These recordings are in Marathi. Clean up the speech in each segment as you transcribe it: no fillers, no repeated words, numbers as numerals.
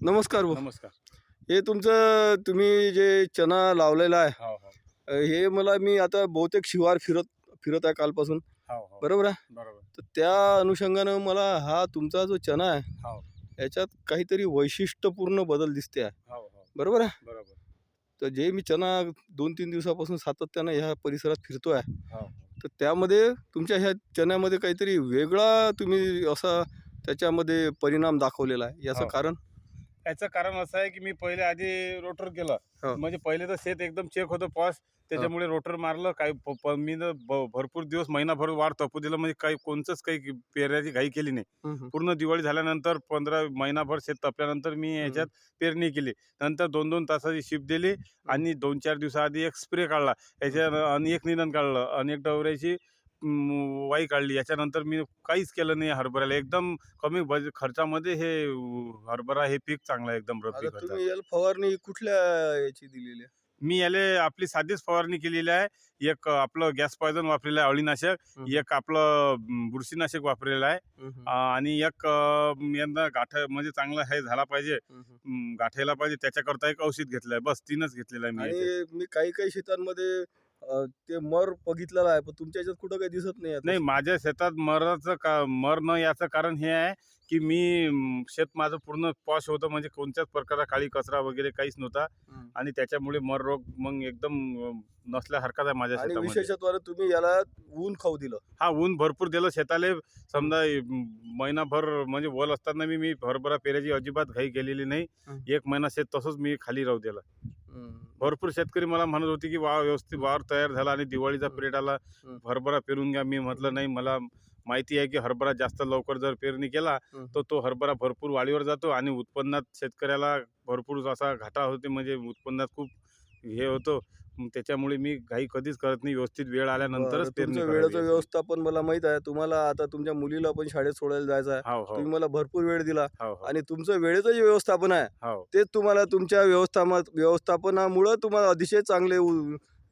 नमस्कार भाऊ. नमस्कार. हे तुमचं तुम्ही जे चना लावलेला आहे, हो, हो. हे मी आता बहुतेक शिवार फिरत फिरत आहे कालपासून, हो, हो. बरोबर आहे. बरोबर. तर त्या अनुषंगानं मला हा तुमचा जो चना आहे, हो, याच्यात काहीतरी वैशिष्ट्यपूर्ण बदल दिसते आहे, हो, हो. बरोबर आहे. बरोबर. तर जे मी चना 2-3 दिवसापासून सातत्यानं ह्या परिसरात फिरतो आहे, हो, हो. तर त्यामध्ये तुमच्या ह्या चण्यामध्ये काहीतरी वेगळा तुम्ही असा त्याच्यामध्ये परिणाम दाखवलेला आहे. याचं हो. कारण? याचं कारण असं आहे, की मी पहिले आधी रोटर केलं. हो. म्हणजे पहिले तर शेत एकदम चेक होतं पॉश. त्याच्यामुळे रोटर मारलं. काही मी ना भरपूर दिवस महिनाभर वाढ तपू दिलं. म्हणजे काही कोणचंच काही पेरण्याची घाई केली नाही. हं, हं. पूर्ण दिवाळी झाल्यानंतर 15 महिनाभर शेत तपल्यानंतर मी ह्याच्यात पेरणी केली. नंतर 2-2 तासाची शिफ्ट दिली आणि 2-4 दिवसाआधी एक स्प्रे काढला. आणि एक निंदण काढलं आणि एक डवऱ्याची वाई काढली. याच्यानंतर मी काहीच केलं नाही हरभऱ्याला. एकदम कमी खर्चामध्ये हे हरभरा हे पीक चांगलं आहे एकदम रब्बी आता खर्चात. तुम्ही याला फवारणी कुठल्या याची दिलेली आहे? मी याले आपली साधीच फवारणी केलेली आहे. एक आपलं गॅस पॉयझन वापरलेलं आहे अळीनाशक, एक आपलं बुरशीनाशक वापरलेलं आहे आणि एक यंदा म्हणजे चांगला हे झाला पाहिजे, गाठायला पाहिजे त्याच्याकरता एक औषध घेतलं आहे. बस 3च घेतलेलं आहे मी याच्यात. आणि मी काही शेतांमध्ये ते मर बघितलेला आहे, पण तुमच्या याच्यात कुठं काही दिसत नाही आता. नाही, माझ्या शेतात मर न याचं कारण हे आहे, की मी शेत माझं पूर्ण पॉश होतं. म्हणजे कोणत्याच प्रकारचा काळी कचरा वगैरे काहीच नव्हता आणि त्याच्यामुळे मर रोग मग एकदम नसल्यासारखाच आहे माझ्या आणि शेतामध्ये. विशेषत्वानं तुम्ही याला ऊन खाऊ दिलं. हा, ऊन भरपूर दिलं शेताले. समजा महिनाभर म्हणजे वल असताना मी हरभरा पेरायची अजिबात घाई केलेली नाही. 1 महिना शेत तसंच मी खाली राहू दिलं. भरपूर शेतकरी मला म्हणत होते, की व्यवस्थित वावर तयार झाला आणि दिवाळीचा पिरियड आला, हरभरा पेरून घ्या. मी म्हटलं नाही, मला माहिती आहे की हरभरा जास्त लवकर जर पेरणी केला तर तो हरभरा भरपूर वाढीवर जातो आणि उत्पन्नात शेतकऱ्याला भरपूर असा घाटा होते. म्हणजे उत्पन्नात खूप हे होतं. त्याच्यामुळे मी घाई कधीच करत नाही. व्यवस्थित वेळ आल्यानंतरच पेरणी तुमचं करावी. वेळेचं व्यवस्थापन मला माहित आहे. तुम्हाला आता तुमच्या मुलीला पण शाळेत सोडायला जायचं आहे. हो, हो. तुम्ही मला भरपूर वेळ दिला हो, हो. आणि तुमचं वेळेचं जे व्यवस्थापन आहे, हो, तेच तुम्हाला तुमच्या व्यवस्थापनामुळं तुम्हाला अतिशय चांगले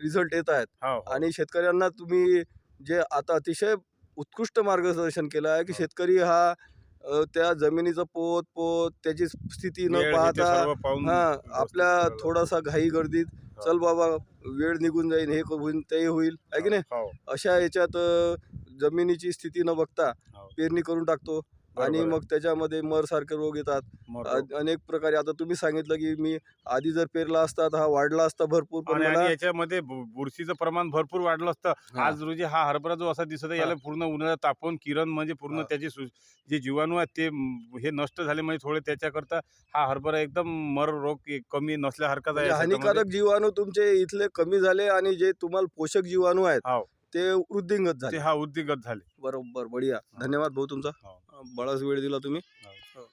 रिझल्ट येत आहेत. हो, हो. आणि शेतकऱ्यांना तुम्ही जे आता अतिशय उत्कृष्ट मार्गदर्शन केलं आहे, की हो. शेतकरी हा त्या जमिनीचं पोत त्याची स्थिती न वेळ हे ते पाहता सर्व पाहून व्यवस्थित आपल्या करायला. थोडासा घाई गर्दीत हो. चल बाबा वेळ निघून जाईल, हे होईल ते होईल, आहे की नाही. हो, अशा याच्यात जमिनीची स्थिती न बघता हो. पेरणी करून टाकतो आणि बरोबर आहे. मग त्याच्यामध्ये मरसारखे रोग येतात. मर रोग. अनेक प्रकारे आता तुम्ही सांगितलं की मी आधी जर पेरला असता तर हा वाढला असता भरपूर, पण आणि मला याच्यामध्ये बुरशीचं प्रमाण भरपूर वाढलं असतं. हा. आज रोजी हा हरभरा जो असा दिसत आहे, याला पूर्ण उन्हाळ्यात तापवून किरण म्हणजे पूर्ण हा. त्याचे जे जीवाणू आहेत ते हे नष्ट झाले. म्हणजे थोडे त्याच्याकरता हा हरभरा एकदम मर रोग कमी नसल्यासारखाच आहे म्हणजे या शेतामध्ये. हानिकारक जीवाणू तुमचे इथले कमी झाले आणि जे तुम्हाला पोषक जीवाणू आहेत हो, ते वृद्धिंगत ते झाले. हा उद्दिगत झाले. बरोबर, बढिया. धन्यवाद भाऊ तुमचा. हो. बराच वेळ दिला तुम्ही. हो.